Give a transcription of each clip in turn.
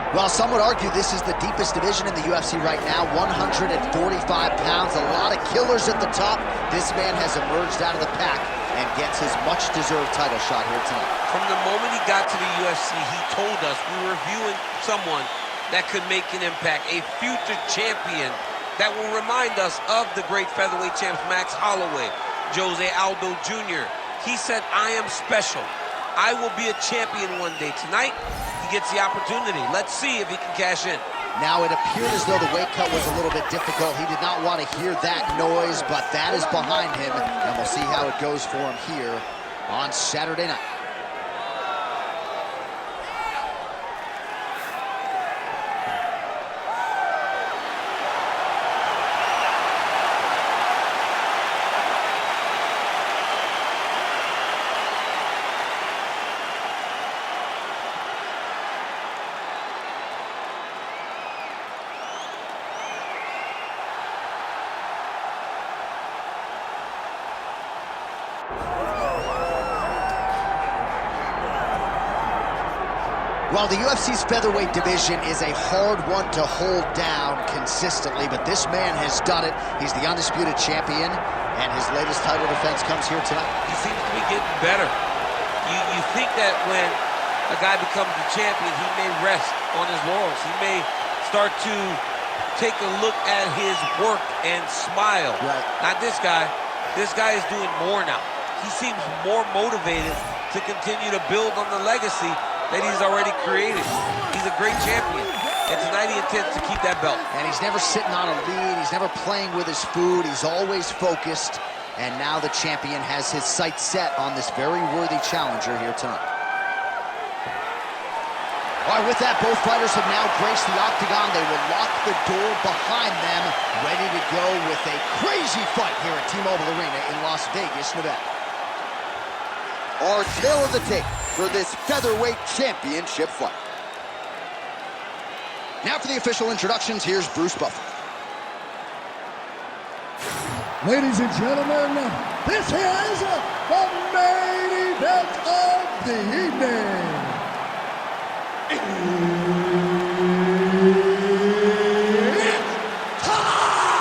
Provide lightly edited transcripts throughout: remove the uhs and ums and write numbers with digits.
Well, some would argue this is the deepest division in the UFC right now, 145 pounds, a lot of killers at the top. This man has emerged out of the pack and gets his much-deserved title shot here tonight. From the moment he got to the UFC, he told us we were viewing someone that could make an impact, a future champion that will remind us of the great featherweight champs Max Holloway, Jose Aldo Jr. He said, I am special. I will be a champion one day. Tonight, he gets the opportunity. Let's see if he can cash in. Now, it appeared as though the weight cut was a little bit difficult. He did not want to hear that noise, but that is behind him, and we'll see how it goes for him here on Saturday night. Well, the UFC's featherweight division is a hard one to hold down consistently, but this man has done it. He's the undisputed champion, and his latest title defense comes here tonight. He seems to be getting better. You think that when a guy becomes the champion, he may rest on his laurels. He may start to take a look at his work and smile. Right. Not this guy. This guy is doing more now. He seems more motivated to continue to build on the legacy that he's already created. He's a great champion, and tonight he intends to keep that belt. And he's never sitting on a lead, he's never playing with his food, he's always focused, and now the champion has his sights set on this very worthy challenger here tonight. All right, with that, both fighters have now graced the octagon. They will lock the door behind them, ready to go with a crazy fight here at T-Mobile Arena in Las Vegas, Nevada. Our tale of the tape for this featherweight championship fight. Now for the official introductions, here's Bruce Buffer. Ladies and gentlemen, this is the main event of the evening. It's time!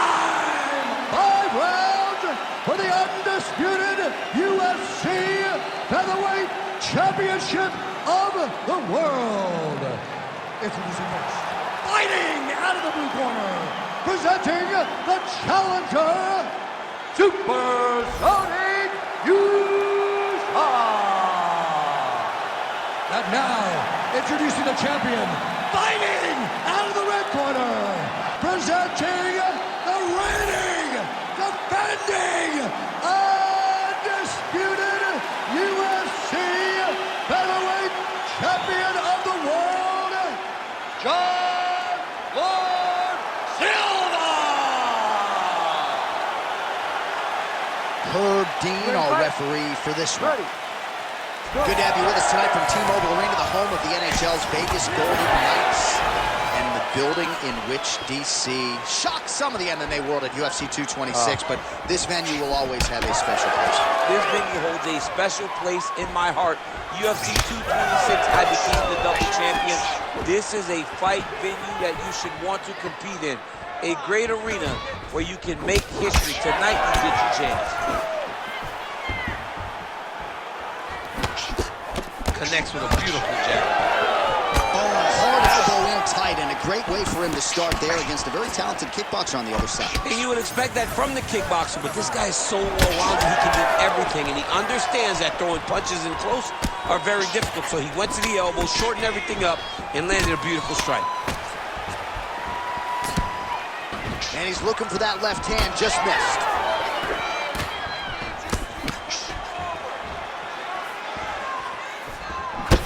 5 rounds for the undisputed UFC Featherweight Championship of the world. Introducing first, fighting out of the blue corner, presenting the challenger, Super Sodiq Yusuff. And now, introducing the champion, fighting out of the red corner, presenting the reigning, defending, undisputed UFC Featherweight Champion of the world, John Lord Silva! Herb Dean, our referee for this one. Good to have you with us tonight from T-Mobile Arena, the home of the NHL's Vegas Golden Knights, and the building in which DC shocked some of the MMA world at UFC 226, but this venue will always have a special place. This venue holds a special place in my heart. UFC 226, I became the double champion. This is a fight venue that you should want to compete in. A great arena where you can make history. Tonight you get your chance. Connects with a beautiful jab. Oh, hard elbow in tight, and a great way for him to start there against a very talented kickboxer on the other side. And you would expect that from the kickboxer, but this guy is so well-rounded, he can do everything, and he understands that throwing punches in close are very difficult. So he went to the elbow, shortened everything up, and landed a beautiful strike. And he's looking for that left hand, just missed.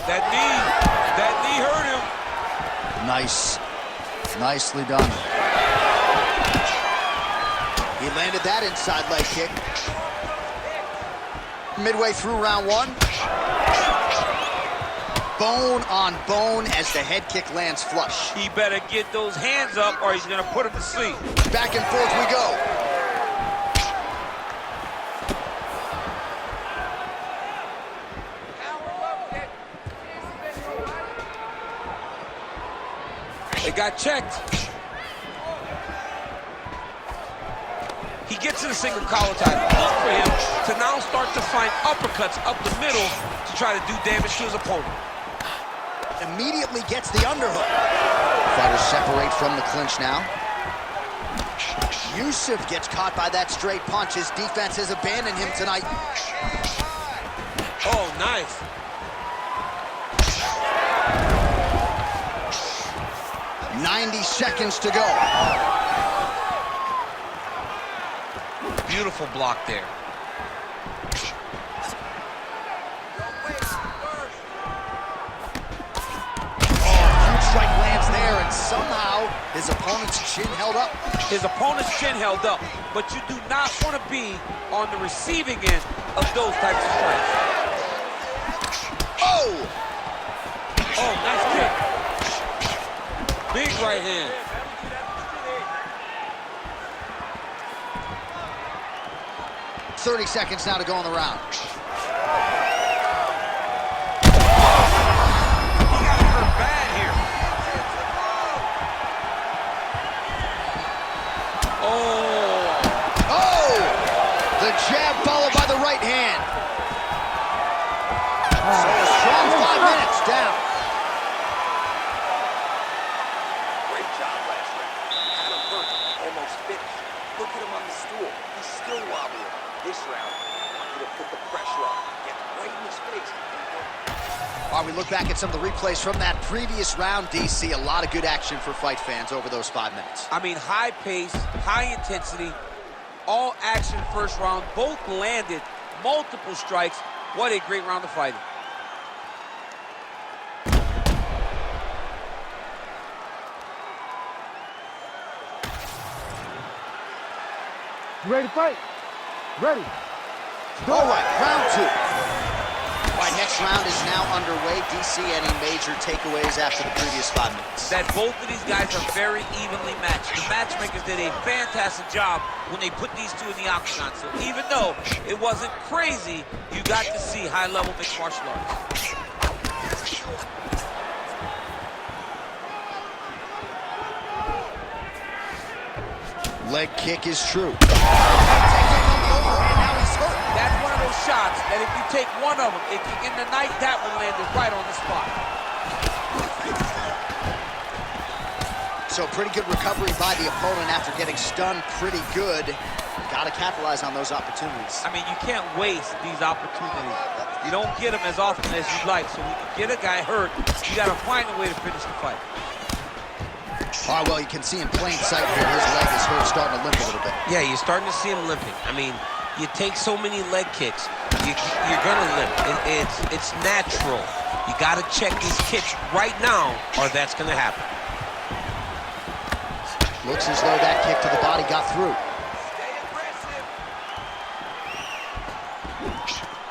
That knee hurt him. Nice. Nicely done. He landed that inside leg kick. Midway through round one. Bone on bone as the head kick lands flush. He better get those hands up or he's gonna put him to sleep. Back and forth we go. It got checked. He gets to the single collar tie. Look for him to now start to find uppercuts up the middle to try to do damage to his opponent. Immediately gets the underhook. Fighters separate from the clinch now. Yusuff gets caught by that straight punch. His defense has abandoned him tonight. Oh, nice. "90 seconds to go." Beautiful block there. Huge strike lands there, and somehow his opponent's chin held up. His opponent's chin held up, but you do not want to be on the receiving end of those types of strikes. Oh! Oh, nice kick. Big right hand. "30 seconds now to go in the round." He got hurt bad here. Oh! The jab followed by the right hand. So a strong 5 minutes down. Great job last round. Had him hurt, almost finished. Look at him on the stool. He's still wobbling. This round, I want you to put the pressure on. Get right in his face. While we look back at some of the replays from that previous round, DC, a lot of good action for fight fans over those 5 minutes. I mean, high pace, high intensity, all action first round. Both landed multiple strikes. What a great round of fighting. You ready to fight? Ready. All right, round 2. Right, next round is now underway. DC, any major takeaways after the previous 5 minutes? That both of these guys are very evenly matched. The matchmakers did a fantastic job when they put these two in the octagon. So even though it wasn't crazy, you got to see high-level mixed martial arts. Leg kick is true. That's one of those shots that if you take one of them, if you're in the night, that one landed right on the spot. So pretty good recovery by the opponent after getting stunned pretty good. Got to capitalize on those opportunities. I mean, you can't waste these opportunities. You don't get them as often as you'd like. So when you get a guy hurt, you got to find a way to finish the fight. All right, well, you can see in plain sight here, his leg is hurt, starting to limp a little bit. Yeah, you're starting to see him limping. I mean, you take so many leg kicks, you're gonna limp. It's natural. You gotta check these kicks right now, or that's gonna happen. Looks as though that kick to the body got through.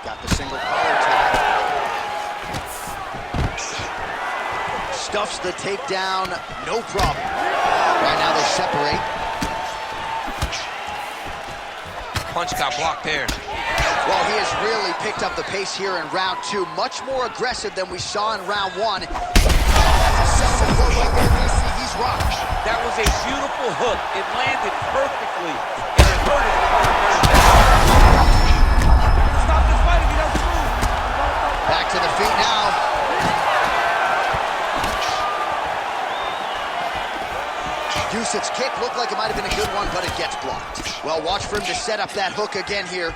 Got the single collar tie. Stuffs the takedown, no problem. Right now they separate. Punch got blocked there. Well, he has really picked up the pace here in round 2. Much more aggressive than we saw in round 1. That's a solid hook right there, DC. He's rocked. That was a beautiful hook. It landed perfectly, and it hurt his opponent very bad. Stop this fight if he doesn't move. Back to the feet now. Yusuff's kick looked like it might have been a good one, but it gets blocked. Well, watch for him to set up that hook again here.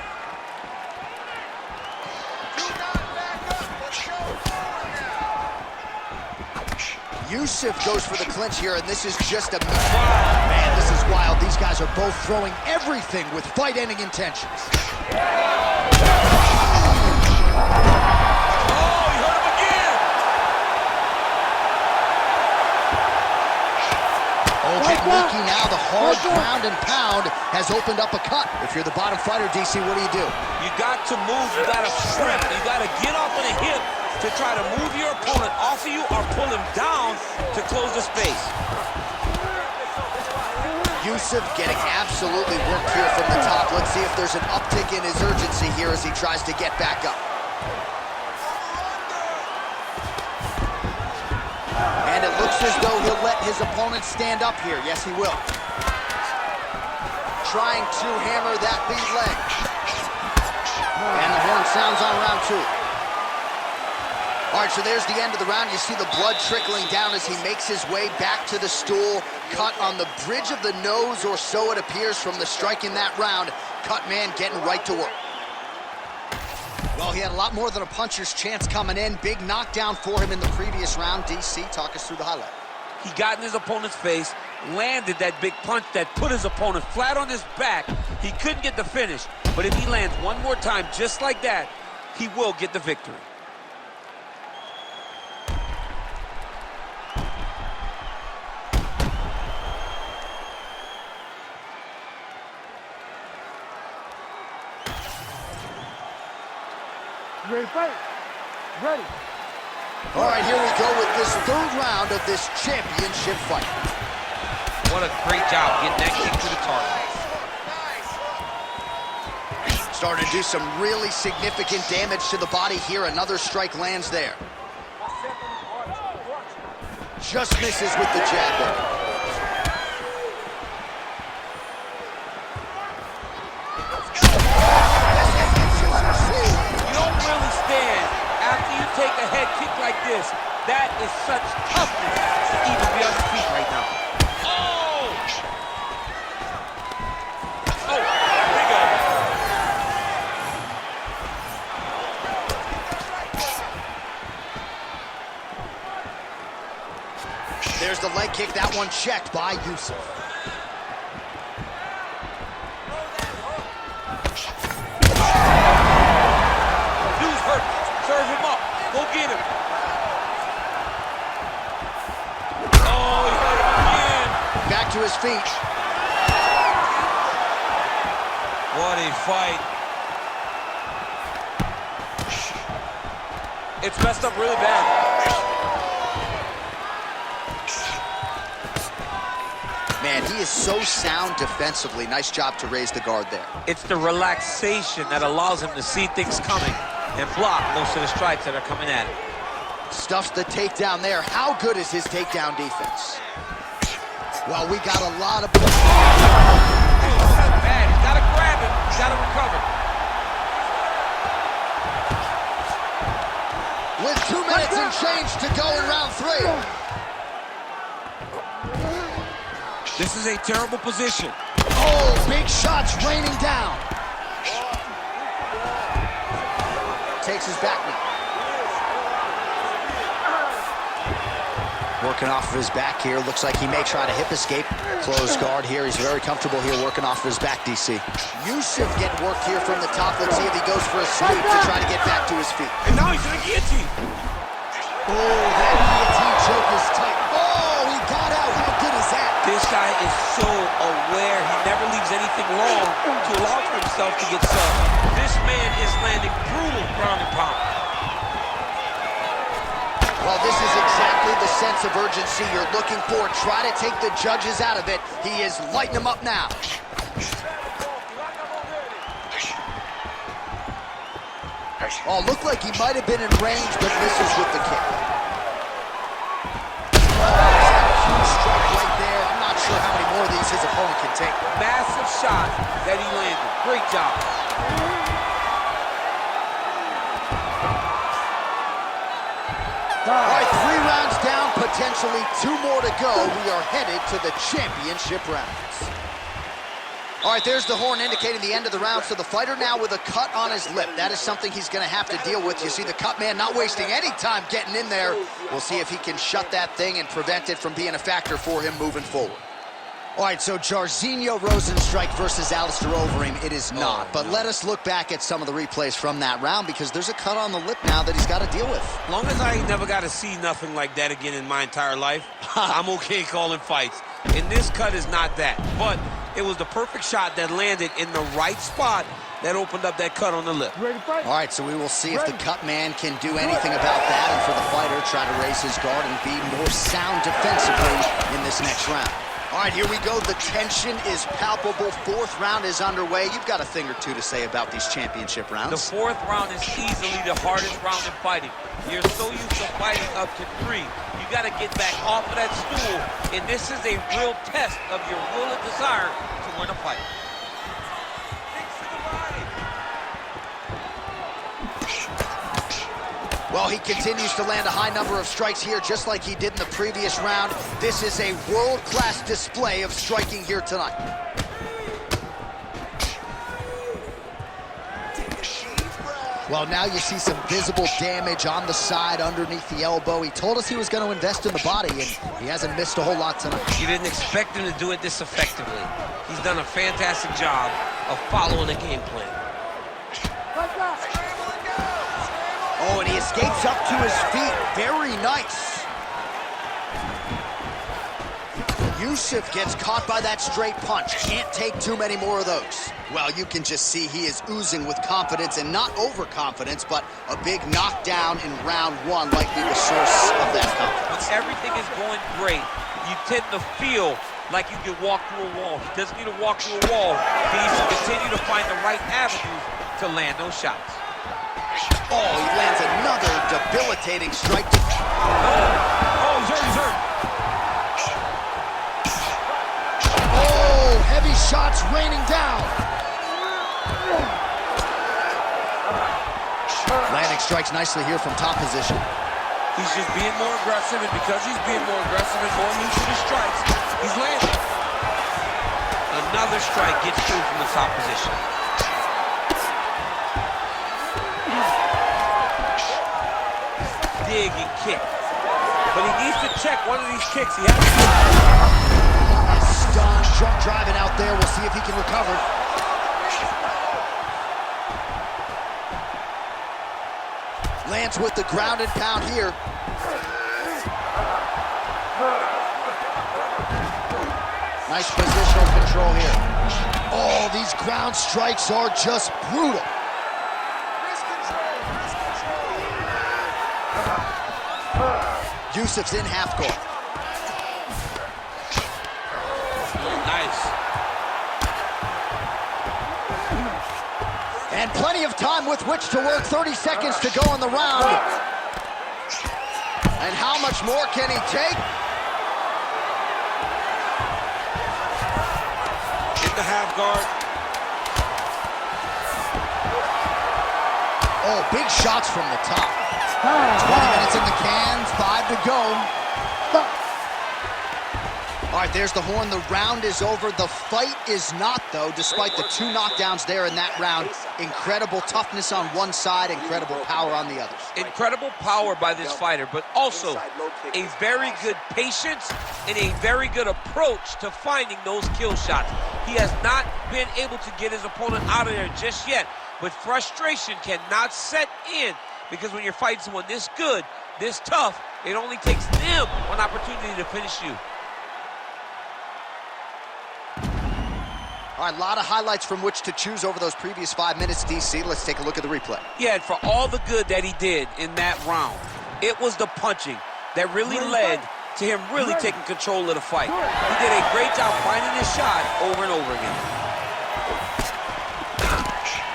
Yusuff goes for the clinch here, and this is just a... Man, this is wild. These guys are both throwing everything with fight-ending intentions. Leaky now, the hard ground and pound has opened up a cut. If you're the bottom fighter, DC, what do? You got to move, you got to shrimp, you got to get off on a hip to try to move your opponent off of you or pull him down to close the space. Yusuff getting absolutely worked here from the top. Let's see if there's an uptick in his urgency here as he tries to get back up. And it Looks as though he'll let his opponent stand up here. Yes, he will. Trying to hammer that lead leg. And the horn sounds on round 2. All right, so there's the end of the round. You see the blood trickling down as he makes his way back to the stool. Cut on the bridge of the nose, or so it appears from the strike in that round. Cut man getting right to work. Well, he had a lot more than a puncher's chance coming in. Big knockdown for him in the previous round. DC, talk us through the highlight. He got in his opponent's face, landed that big punch that put his opponent flat on his back. He couldn't get the finish, but if he lands one more time just like that, he will get the victory. Ready, fight. Ready. All right, here we go with this 3rd round of this championship fight. What a great job getting that kick to the target. Starting to do some really significant damage to the body here. Another strike lands there. Just misses with the jab there. Take a head kick like this. That is such toughness to even be on the feet right now. Oh! Oh, there we go. There's the leg kick. That one checked by Yusuff. Dude's hurt. Serve him up. Go get him. Oh, he hurt him again. Back to his feet. What a fight. It's messed up really bad. Man, he is so sound defensively. Nice job to raise the guard there. It's the relaxation that allows him to see things coming and block most of the strikes that are coming at him. Stuffs the takedown there. How good is his takedown defense? Well, we got a lot of... Bad. He's got to grab him. He's got to recover. With 2 minutes and change to go in round 3. This is a terrible position. Oh, big shots raining down. Takes his back knee. Working off of his back here. Looks like he may try to hip escape. Closed guard here. He's very comfortable here working off of his back, DC. Yusuff getting work here from the top. Let's see if he goes for a sweep to try to get back to his feet. And now he's in a guillotine. Oh, that guillotine choke is tight. Oh, he got out. How good is that? This guy is so aware. He never leaves anything long to allow for himself to get subbed. This man is landing brutal ground and pound. Well, this is exactly the sense of urgency you're looking for. Try to take the judges out of it. He is lighting them up now. Oh, looked like he might have been in range, but misses with the kick. Huge strike right there. I'm not sure how many more of these his opponent can take. Massive shot that he landed. Great job. All right, 3 rounds down, potentially 2 more to go. We are headed to the championship rounds. All right, there's the horn indicating the end of the round. So the fighter now with a cut on his lip. That is something he's going to have to deal with. You see the cut man not wasting any time getting in there. We'll see if he can shut that thing and prevent it from being a factor for him moving forward. All right, so Jairzinho Rozenstruik versus Alistair Overeem, it is not. But let us look back at some of the replays from that round, because there's a cut on the lip now that he's got to deal with. As long as I ain't never got to see nothing like that again in my entire life, I'm okay calling fights. And this cut is not that. But it was the perfect shot that landed in the right spot that opened up that cut on the lip. All right, so we will see if the cut man can do anything about that, and for the fighter, try to raise his guard and be more sound defensively in this next round. All right, here we go. The tension is palpable. 4th round is underway. You've got a thing or two to say about these championship rounds. The 4th round is easily the hardest round in fighting. You're so used to fighting up to 3. You got to get back off of that stool, and this is a real test of your will and desire to win a fight. Well, he continues to land a high number of strikes here, just like he did in the previous round. This is a world-class display of striking here tonight. Well, now you see some visible damage on the side underneath the elbow. He told us he was going to invest in the body, and he hasn't missed a whole lot tonight. You didn't expect him to do it this effectively. He's done a fantastic job of following the game plan. Oh, and he escapes up to his feet. Very nice. Yusuff gets caught by that straight punch. Can't take too many more of those. Well, you can just see he is oozing with confidence, and not overconfidence, but a big knockdown in round 1 likely the source of that confidence. When everything is going great, you tend to feel like you can walk through a wall. He doesn't need to walk through a wall. He needs to continue to find the right avenues to land those shots. Oh, he lands another debilitating strike. Oh, he's hurt, he's hurt. Oh, heavy shots raining down. Landing strikes nicely here from top position. He's just being more aggressive, and because he's being more aggressive and more used to the strikes, he's landing. Another strike gets through from the top position. Dig and kick. But he needs to check one of these kicks. He has to. Stunned, drunk driving out there. We'll see if he can recover. Lands with the ground and pound here. Nice positional control here. Oh, these ground strikes are just brutal. Yusuff's in half guard. Nice. And plenty of time with which to work. 30 seconds to go in the round. And how much more can he take? In the half guard. Oh, big shots from the top. 20 minutes in the can, 5 to go. All right, there's the horn. The round is over. The fight is not, though, despite the 2 knockdowns there in that round. Incredible toughness on one side, incredible power on the others. Incredible power by this fighter, but also a very good patience and a very good approach to finding those kill shots. He has not been able to get his opponent out of there just yet, but frustration cannot set in, because when you're fighting someone this good, this tough, it only takes them one opportunity to finish you. All right, a lot of highlights from which to choose over those previous 5 minutes, DC. Let's take a look at the replay. Yeah, and for all the good that he did in that round, it was the punching that really led to him really taking control of the fight. He did a great job finding his shot over and over again.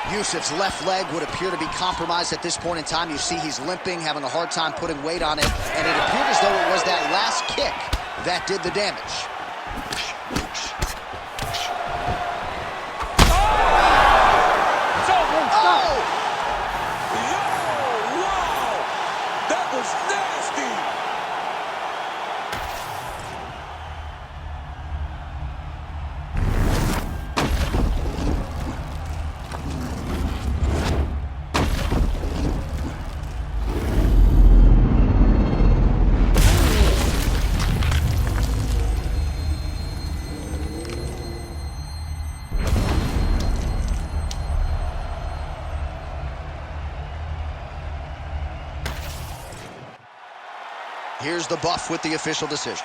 Yusuff's left leg would appear to be compromised at this point in time. You see he's limping, having a hard time putting weight on it, and it appeared as though it was that last kick that did the damage. Here's the buff with the official decision.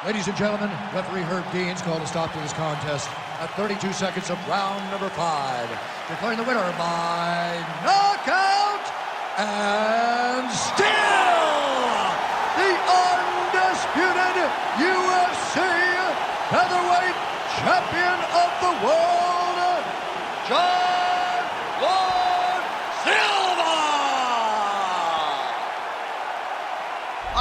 Ladies and gentlemen, referee Herb Dean's called a stop to this contest at 32 seconds of round number 5. Declaring the winner by knockout and still the undisputed UFC featherweight champion of the world, Silva!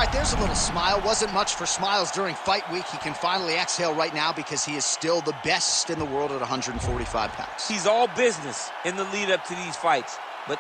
right, there's a little smile. Wasn't much for smiles during fight week. He can finally exhale right now because he is still the best in the world at 145 pounds. He's all business in the lead up to these fights, but